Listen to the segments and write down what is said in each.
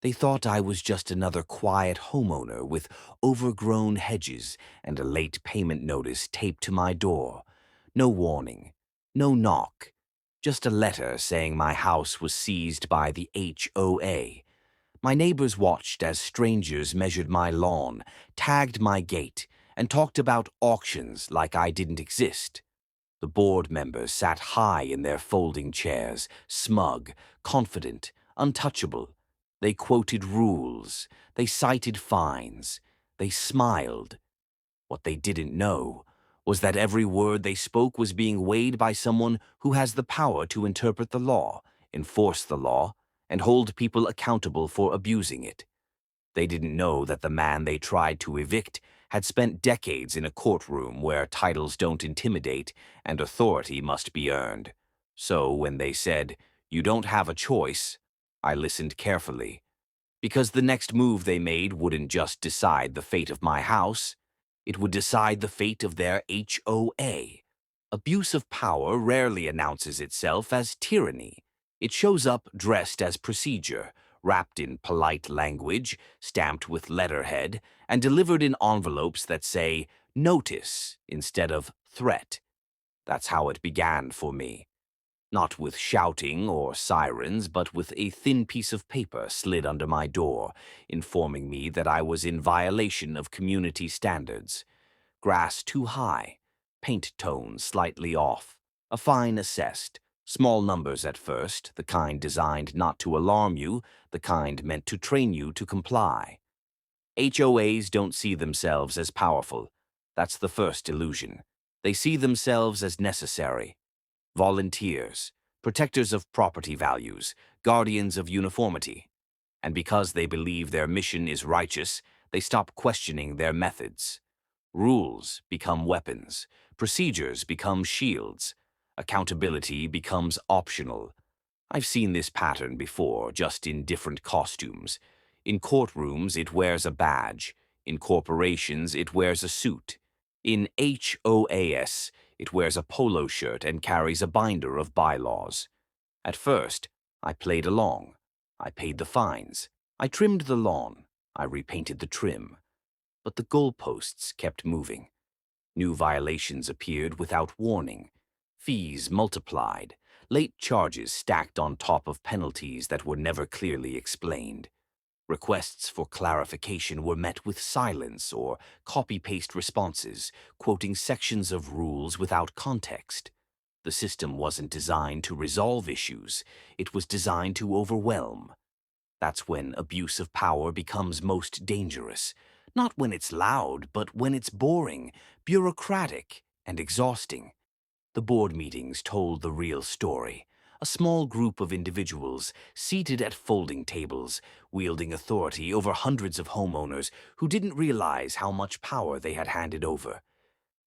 They thought I was just another quiet homeowner with overgrown hedges and a late payment notice taped to my door. No warning, no knock, just a letter saying my house was seized by the HOA. My neighbors watched as strangers measured my lawn, tagged my gate, and talked about auctions like I didn't exist. The board members sat high in their folding chairs, smug, confident, untouchable. They quoted rules. They cited fines. They smiled. What they didn't know was that every word they spoke was being weighed by someone who has the power to interpret the law, enforce the law, and hold people accountable for abusing it. They didn't know that the man they tried to evict had spent decades in a courtroom where titles don't intimidate and authority must be earned. So when they said, "You don't have a choice," I listened carefully. Because the next move they made wouldn't just decide the fate of my house, it would decide the fate of their HOA. Abuse of power rarely announces itself as tyranny. It shows up dressed as procedure, wrapped in polite language, stamped with letterhead, and delivered in envelopes that say "notice" instead of "threat." That's how it began for me. Not with shouting or sirens, but with a thin piece of paper slid under my door, informing me that I was in violation of community standards. Grass too high, paint tone slightly off, a fine assessed, small numbers at first, the kind designed not to alarm you, the kind meant to train you to comply. HOAs don't see themselves as powerful. That's the first illusion. They see themselves as necessary. Volunteers, protectors of property values, guardians of uniformity. And because they believe their mission is righteous, they stop questioning their methods. Rules become weapons, procedures become shields, accountability becomes optional. I've seen this pattern before, just in different costumes. In courtrooms, it wears a badge. In corporations, it wears a suit. In HOAS, it wears a polo shirt and carries a binder of bylaws. At first, I played along. I paid the fines. I trimmed the lawn. I repainted the trim. But the goalposts kept moving. New violations appeared without warning. Fees multiplied. Late charges stacked on top of penalties that were never clearly explained. Requests for clarification were met with silence or copy-paste responses, quoting sections of rules without context. The system wasn't designed to resolve issues. It was designed to overwhelm. That's when abuse of power becomes most dangerous. Not when it's loud, but when it's boring, bureaucratic, and exhausting. The board meetings told the real story. A small group of individuals seated at folding tables, wielding authority over hundreds of homeowners who didn't realize how much power they had handed over.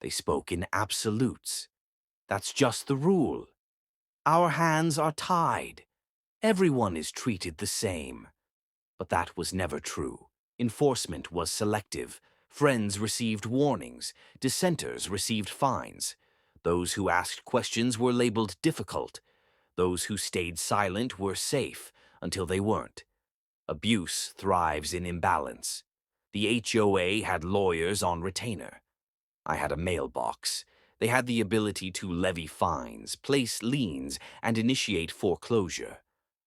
They spoke in absolutes. That's just the rule. Our hands are tied. Everyone is treated the same. But that was never true. Enforcement was selective. Friends received warnings. Dissenters received fines. Those who asked questions were labeled difficult. Those who stayed silent were safe until they weren't. Abuse thrives in imbalance. The HOA had lawyers on retainer. I had a mailbox. They had the ability to levy fines, place liens, and initiate foreclosure.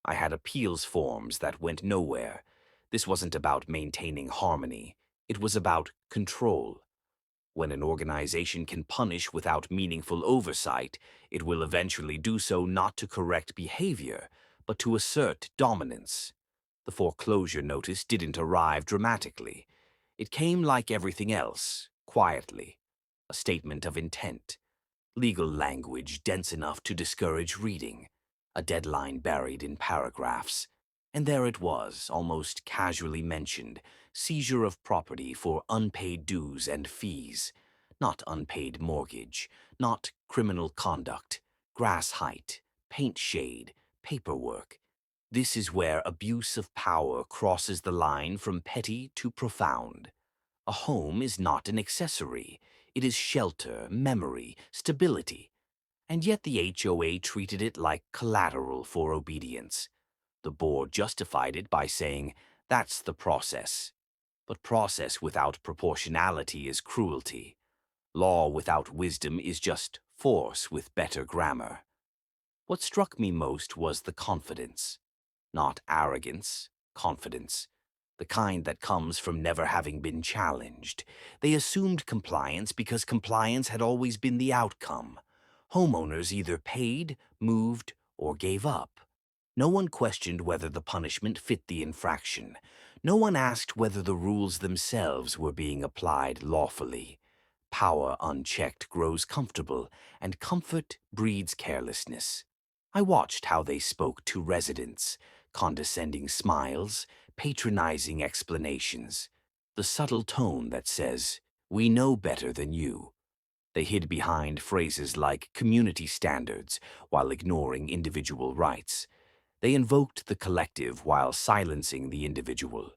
I had appeals forms that went nowhere. This wasn't about maintaining harmony. It was about control. When an organization can punish without meaningful oversight, it will eventually do so not to correct behavior, but to assert dominance. The foreclosure notice didn't arrive dramatically. It came like everything else, quietly. A statement of intent. Legal language dense enough to discourage reading. A deadline buried in paragraphs. And there it was, almost casually mentioned, seizure of property for unpaid dues and fees. Not unpaid mortgage, not criminal conduct, grass height, paint shade, paperwork. This is where abuse of power crosses the line from petty to profound. A home is not an accessory. It is shelter, memory, stability. And yet the HOA treated it like collateral for obedience. The board justified it by saying, That's the process. But process without proportionality is cruelty. Law without wisdom is just force with better grammar. What struck me most was the confidence. Not arrogance, confidence. The kind that comes from never having been challenged. They assumed compliance because compliance had always been the outcome. Homeowners either paid, moved, or gave up. No one questioned whether the punishment fit the infraction. No one asked whether the rules themselves were being applied lawfully. Power unchecked grows comfortable, and comfort breeds carelessness. I watched how they spoke to residents, condescending smiles, patronizing explanations, the subtle tone that says, "We know better than you." They hid behind phrases like community standards while ignoring individual rights. They invoked the collective while silencing the individual.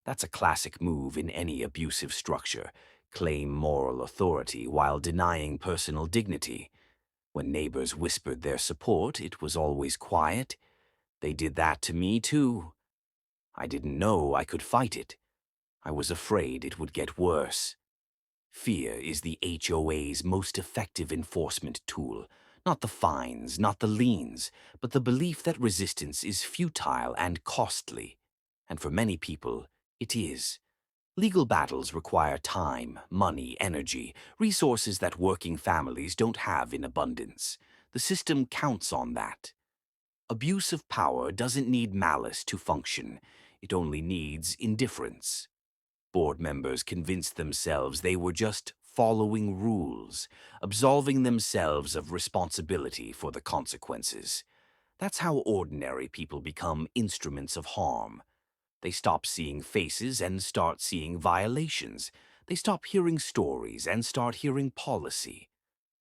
That's a classic move in any abusive structure. Claim moral authority while denying personal dignity. When neighbors whispered their support, it was always quiet. They did that to me too. I didn't know I could fight it. I was afraid it would get worse. Fear is the HOA's most effective enforcement tool. Not the fines, not the liens, but the belief that resistance is futile and costly. And for many people, it is. Legal battles require time, money, energy, resources that working families don't have in abundance. The system counts on that. Abuse of power doesn't need malice to function. It only needs indifference. Board members convinced themselves they were just following rules, absolving themselves of responsibility for the consequences. That's how ordinary people become instruments of harm. They stop seeing faces and start seeing violations. They stop hearing stories and start hearing policy.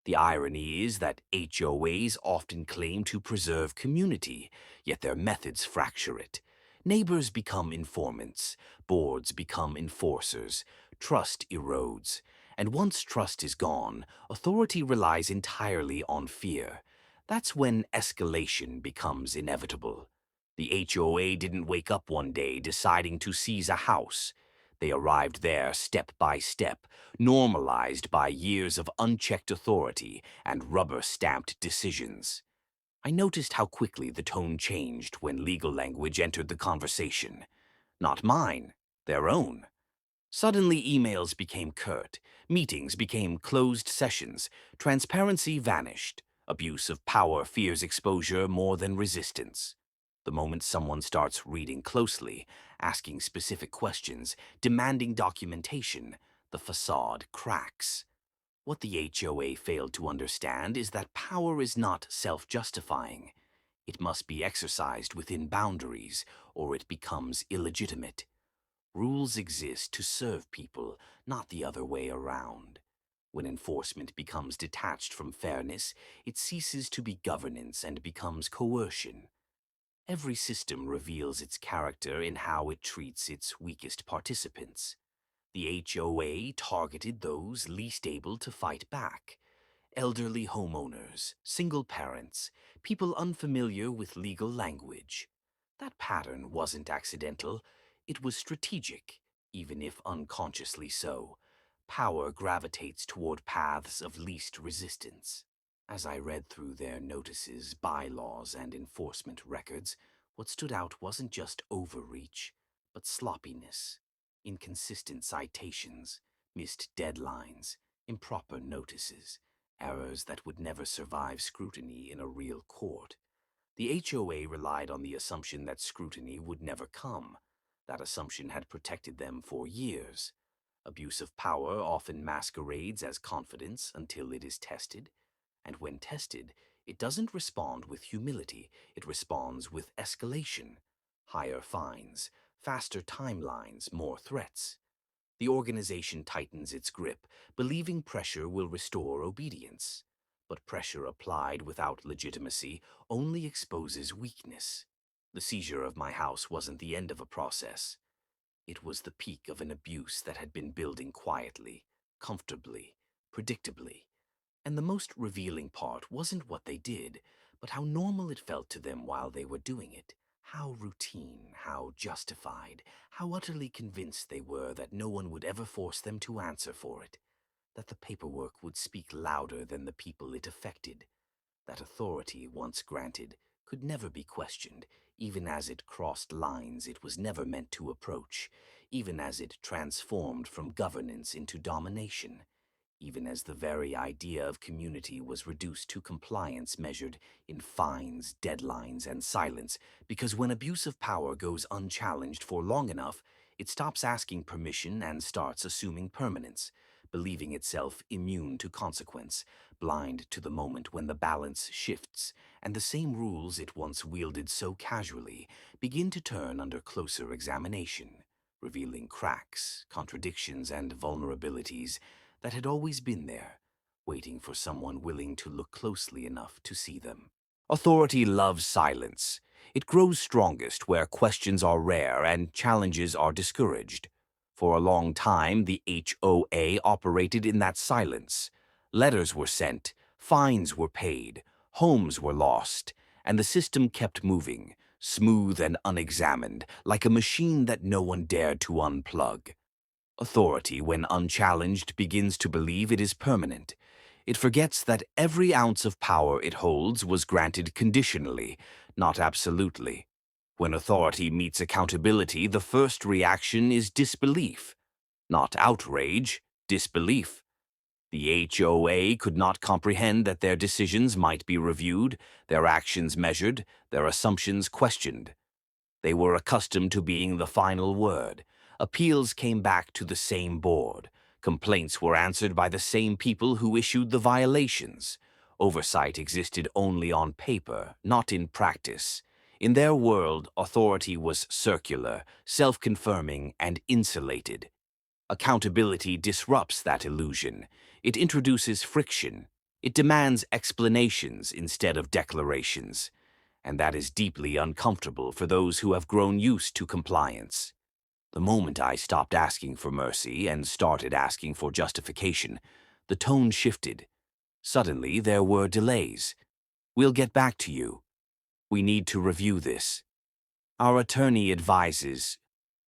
The irony is that HOAs often claim to preserve community, yet their methods fracture it. Neighbors become informants, boards become enforcers, trust erodes, and once trust is gone, authority relies entirely on fear. That's when escalation becomes inevitable. The HOA didn't wake up one day deciding to seize a house. They arrived there step by step, normalized by years of unchecked authority and rubber-stamped decisions. I noticed how quickly the tone changed when legal language entered the conversation. Not mine, their own. Suddenly emails became curt, meetings became closed sessions, transparency vanished, abuse of power fears exposure more than resistance. The moment someone starts reading closely, asking specific questions, demanding documentation, the facade cracks. What the HOA failed to understand is that power is not self-justifying. It must be exercised within boundaries, or it becomes illegitimate. Rules exist to serve people, not the other way around. When enforcement becomes detached from fairness, it ceases to be governance and becomes coercion. Every system reveals its character in how it treats its weakest participants. The HOA targeted those least able to fight back. Elderly homeowners, single parents, people unfamiliar with legal language. That pattern wasn't accidental, it was strategic, even if unconsciously so. Power gravitates toward paths of least resistance. As I read through their notices, bylaws, and enforcement records, what stood out wasn't just overreach, but sloppiness, inconsistent citations, missed deadlines, improper notices, errors that would never survive scrutiny in a real court. The HOA relied on the assumption that scrutiny would never come. That assumption had protected them for years. Abuse of power often masquerades as confidence until it is tested. And when tested, it doesn't respond with humility, it responds with escalation. Higher fines, faster timelines, more threats. The organization tightens its grip, believing pressure will restore obedience. But pressure applied without legitimacy only exposes weakness. The seizure of my house wasn't the end of a process. It was the peak of an abuse that had been building quietly, comfortably, predictably. And the most revealing part wasn't what they did, but how normal it felt to them while they were doing it, How routine, how justified, how utterly convinced they were that no one would ever force them to answer for it, that the paperwork would speak louder than the people it affected, that authority, once granted, could never be questioned, even as it crossed lines it was never meant to approach, even as it transformed from governance into domination, even as the very idea of community was reduced to compliance measured in fines, deadlines, and silence, because when abuse of power goes unchallenged for long enough, it stops asking permission and starts assuming permanence, believing itself immune to consequence, blind to the moment when the balance shifts, and the same rules it once wielded so casually begin to turn under closer examination, revealing cracks, contradictions, and vulnerabilities that had always been there, waiting for someone willing to look closely enough to see them. Authority loves silence. It grows strongest where questions are rare and challenges are discouraged. For a long time, the HOA operated in that silence. Letters were sent, fines were paid, homes were lost, and the system kept moving, smooth and unexamined, like a machine that no one dared to unplug. Authority, when unchallenged, begins to believe it is permanent. It forgets that every ounce of power it holds was granted conditionally, not absolutely. When authority meets accountability, the first reaction is disbelief. Not outrage, disbelief. The HOA could not comprehend that their decisions might be reviewed, their actions measured, their assumptions questioned. They were accustomed to being the final word. Appeals came back to the same board. Complaints were answered by the same people who issued the violations. Oversight existed only on paper, not in practice. In their world, authority was circular, self-confirming, and insulated. Accountability disrupts that illusion. It introduces friction. It demands explanations instead of declarations. And that is deeply uncomfortable for those who have grown used to compliance. The moment I stopped asking for mercy and started asking for justification, the tone shifted. Suddenly, there were delays. "We'll get back to you. We need to review this." Our attorney advises.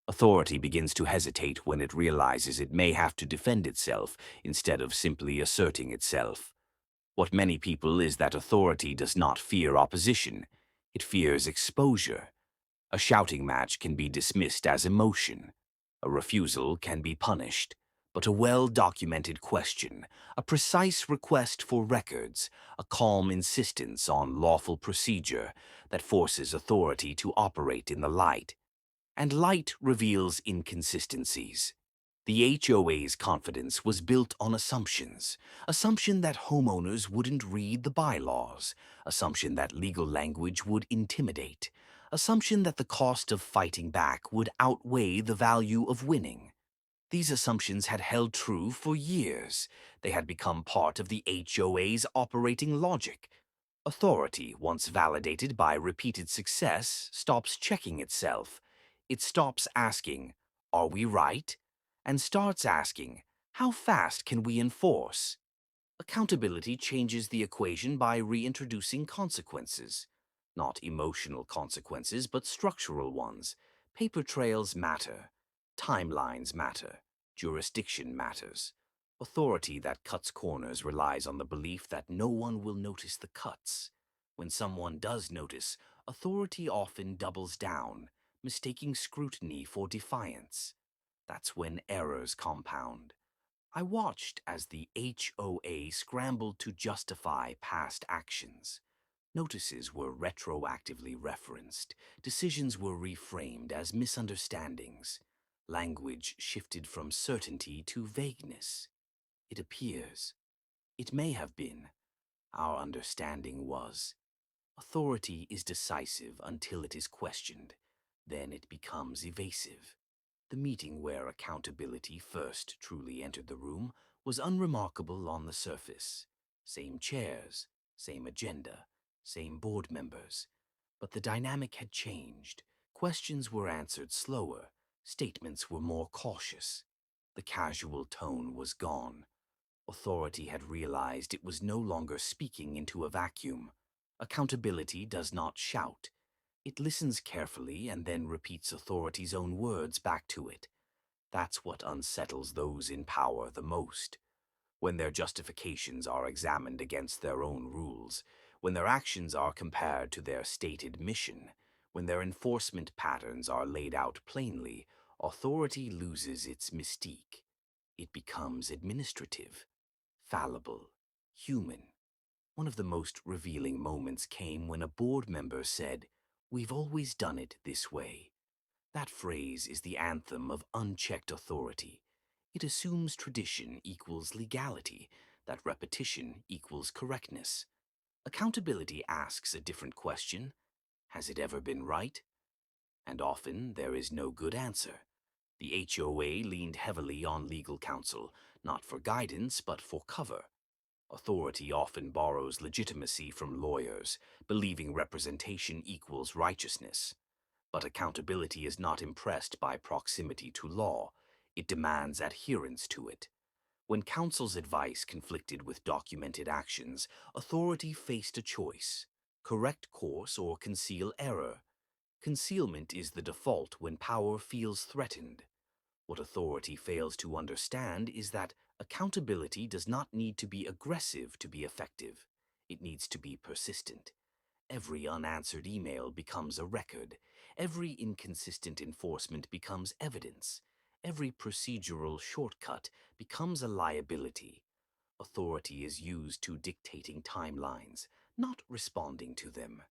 Authority begins to hesitate when it realizes it may have to defend itself instead of simply asserting itself. What many people is that authority does not fear opposition. It fears exposure. A shouting match can be dismissed as emotion. A refusal can be punished. But a well-documented question, a precise request for records, a calm insistence on lawful procedure that forces authority to operate in the light. And light reveals inconsistencies. The HOA's confidence was built on assumptions. Assumption that homeowners wouldn't read the bylaws. Assumption that legal language would intimidate. Assumption that the cost of fighting back would outweigh the value of winning. These assumptions had held true for years. They had become part of the HOA's operating logic. Authority, once validated by repeated success, stops checking itself. It stops asking, "Are we right?" and starts asking, "How fast can we enforce?" Accountability changes the equation by reintroducing consequences. Not emotional consequences, but structural ones. Paper trails matter. Timelines matter. Jurisdiction matters. Authority that cuts corners relies on the belief that no one will notice the cuts. When someone does notice, authority often doubles down, mistaking scrutiny for defiance. That's when errors compound. I watched as the HOA scrambled to justify past actions. Notices were retroactively referenced. Decisions were reframed as misunderstandings. Language shifted from certainty to vagueness. It appears. It may have been. Our understanding was. Authority is decisive until it is questioned. Then it becomes evasive. The meeting where accountability first truly entered the room was unremarkable on the surface. Same chairs, same agenda, same board members. But the dynamic had changed. Questions were answered slower. Statements were more cautious. The casual tone was gone. Authority had realized it was no longer speaking into a vacuum. Accountability does not shout. It listens carefully and then repeats authority's own words back to it. That's what unsettles those in power the most. When their justifications are examined against their own rules, when their actions are compared to their stated mission, when their enforcement patterns are laid out plainly, authority loses its mystique. It becomes administrative, fallible, human. One of the most revealing moments came when a board member said, "We've always done it this way." That phrase is the anthem of unchecked authority. It assumes tradition equals legality, that repetition equals correctness. Accountability asks a different question. Has it ever been right? And often there is no good answer. The HOA leaned heavily on legal counsel, not for guidance but for cover. Authority often borrows legitimacy from lawyers, believing representation equals righteousness. But accountability is not impressed by proximity to law. It demands adherence to it. When counsel's advice conflicted with documented actions, authority faced a choice: correct course or conceal error. Concealment is the default when power feels threatened. What authority fails to understand is that accountability does not need to be aggressive to be effective. It needs to be persistent. Every unanswered email becomes a record. Every inconsistent enforcement becomes evidence. Every procedural shortcut becomes a liability. Authority is used to dictating timelines, not responding to them.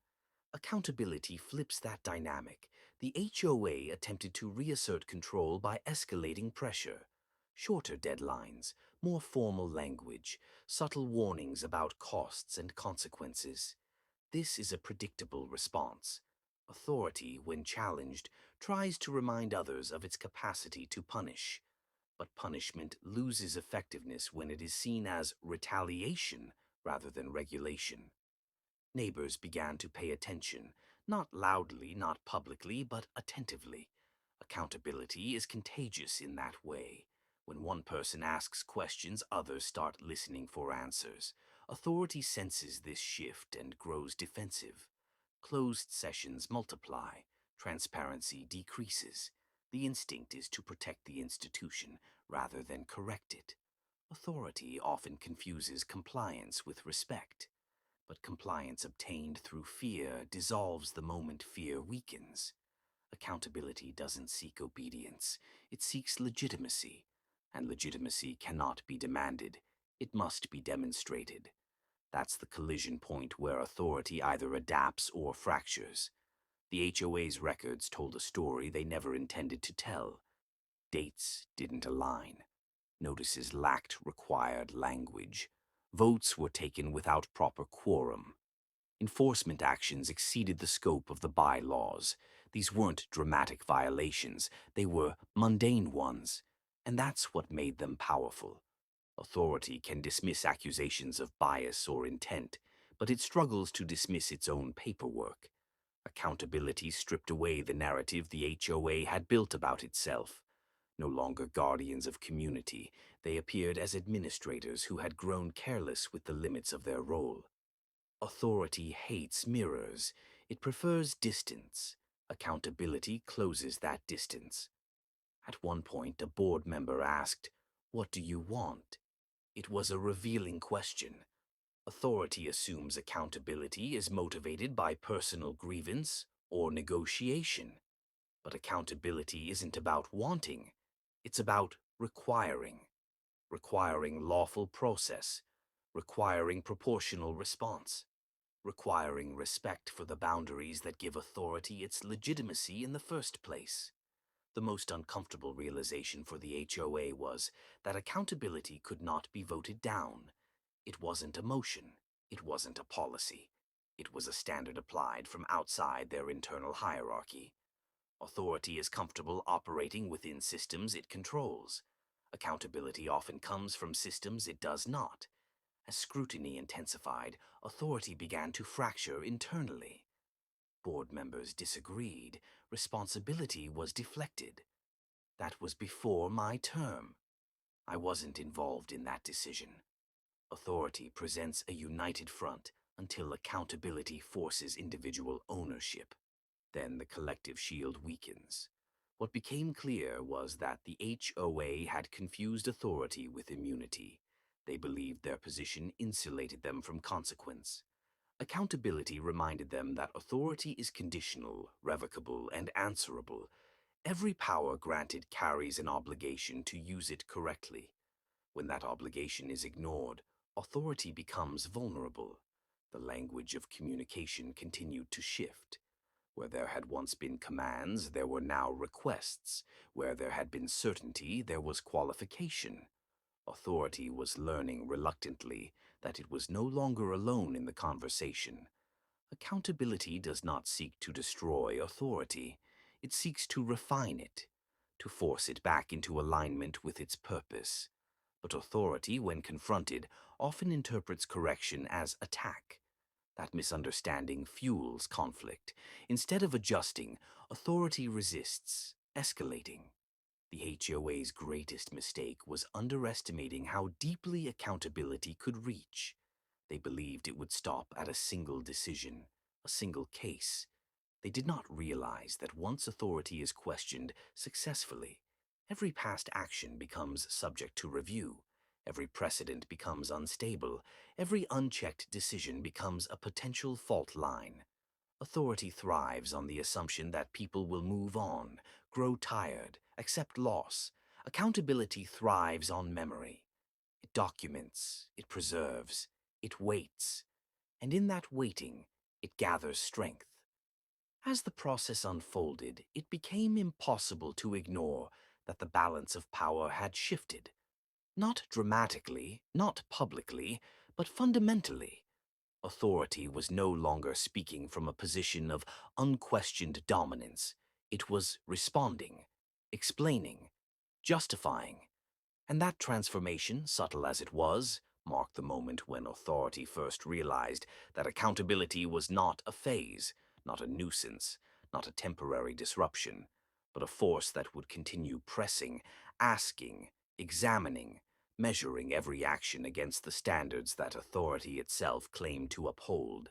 Accountability flips that dynamic. The HOA attempted to reassert control by escalating pressure. Shorter deadlines, more formal language, subtle warnings about costs and consequences. This is a predictable response. Authority, when challenged, tries to remind others of its capacity to punish. But punishment loses effectiveness when it is seen as retaliation rather than regulation. Neighbors began to pay attention, not loudly, not publicly, but attentively. Accountability is contagious in that way. When one person asks questions, others start listening for answers. Authority senses this shift and grows defensive. Closed sessions multiply. Transparency decreases. The instinct is to protect the institution rather than correct it. Authority often confuses compliance with respect. But compliance obtained through fear dissolves the moment fear weakens. Accountability doesn't seek obedience, it seeks legitimacy. And legitimacy cannot be demanded, it must be demonstrated. That's the collision point where authority either adapts or fractures. The HOA's records told a story they never intended to tell. Dates didn't align. Notices lacked required language. Votes were taken without proper quorum. Enforcement actions exceeded the scope of the bylaws. These weren't dramatic violations, they were mundane ones. And that's what made them powerful. Authority can dismiss accusations of bias or intent, but it struggles to dismiss its own paperwork. Accountability stripped away the narrative the HOA had built about itself. No longer guardians of community, they appeared as administrators who had grown careless with the limits of their role. Authority hates mirrors. It prefers distance. Accountability closes that distance. At one point, a board member asked, "What do you want?" It was a revealing question. Authority assumes accountability is motivated by personal grievance or negotiation. But accountability isn't about wanting. It's about requiring. Requiring lawful process. Requiring proportional response. Requiring respect for the boundaries that give authority its legitimacy in the first place. The most uncomfortable realization for the HOA was that accountability could not be voted down. It wasn't a motion. It wasn't a policy. It was a standard applied from outside their internal hierarchy. Authority is comfortable operating within systems it controls. Accountability often comes from systems it does not. As scrutiny intensified, authority began to fracture internally. Board members disagreed. Responsibility was deflected. That was before my term. I wasn't involved in that decision. Authority presents a united front until accountability forces individual ownership. Then the collective shield weakens. What became clear was that the HOA had confused authority with immunity. They believed their position insulated them from consequence. Accountability reminded them that authority is conditional, revocable, and answerable. Every power granted carries an obligation to use it correctly. When that obligation is ignored, authority becomes vulnerable. The language of communication continued to shift. Where there had once been commands, there were now requests. Where there had been certainty, there was qualification. Authority was learning reluctantly that it was no longer alone in the conversation. Accountability does not seek to destroy authority. It seeks to refine it, to force it back into alignment with its purpose. But authority, when confronted, often interprets correction as attack. That misunderstanding fuels conflict. Instead of adjusting, authority resists, escalating. The HOA's greatest mistake was underestimating how deeply accountability could reach. They believed it would stop at a single decision, a single case. They did not realize that once authority is questioned successfully, every past action becomes subject to review, every precedent becomes unstable, every unchecked decision becomes a potential fault line. Authority thrives on the assumption that people will move on, grow tired, accept loss. Accountability thrives on memory. It documents, it preserves, it waits, and in that waiting, it gathers strength. As the process unfolded, it became impossible to ignore that the balance of power had shifted. Not dramatically, not publicly, but fundamentally. Authority was no longer speaking from a position of unquestioned dominance. It was responding, explaining, justifying. And that transformation, subtle as it was, marked the moment when authority first realized that accountability was not a phase, not a nuisance, not a temporary disruption, but a force that would continue pressing, asking, examining, measuring every action against the standards that authority itself claimed to uphold.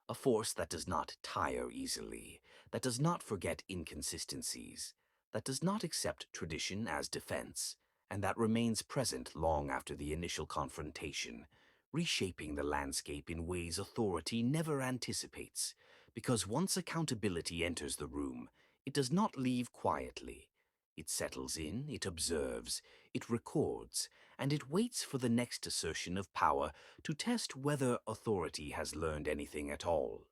A force that does not tire easily, that does not forget inconsistencies, that does not accept tradition as defense, and that remains present long after the initial confrontation, reshaping the landscape in ways authority never anticipates. Because once accountability enters the room, it does not leave quietly. It settles in, it observes, it records, and it waits for the next assertion of power to test whether authority has learned anything at all.